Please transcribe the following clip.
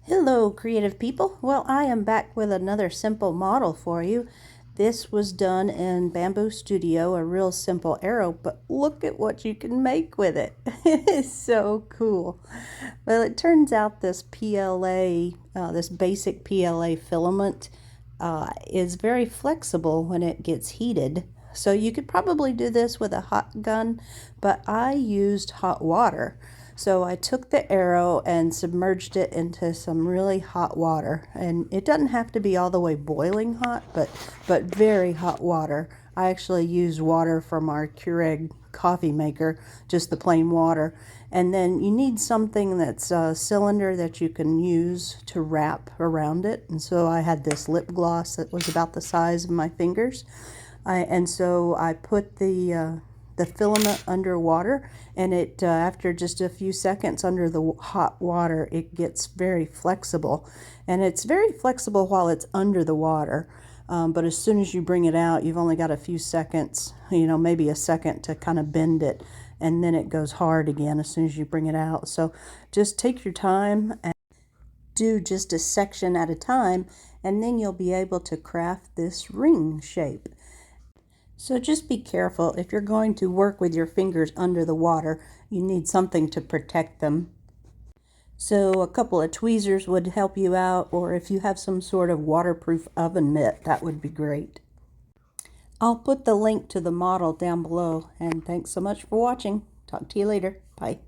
Hello, creative people. Well, I am back with another simple model for you. This was done in Bamboo Studio, a real simple arrow, but look at what you can make with it. It is so cool. Well, it turns out this PLA, this basic PLA filament, is very flexible when it gets heated. So you could probably do this with a hot gun, but I used hot water. So I took the arrow and submerged it into some really hot water. And it doesn't have to be all the way boiling hot, but very hot water. I actually used water from our Keurig coffee maker, just the plain water. And then you need something that's a cylinder that you can use to wrap around it. And so I had this lip gloss that was about the size of my fingers. And so I put the filament underwater, and it after just a few seconds under the hot water, it gets very flexible. And it's very flexible while it's under the water. But as soon as you bring it out, you've only got a few seconds, maybe a second to kind of bend it, and then it goes hard again as soon as you bring it out. So just take your time and do just a section at a time, and then you'll be able to craft this ring shape. So just be careful. If you're going to work with your fingers under the water, you need something to protect them. So a couple of tweezers would help you out, or if you have some sort of waterproof oven mitt, that would be great. I'll put the link to the model down below, and thanks so much for watching. Talk to you later. Bye.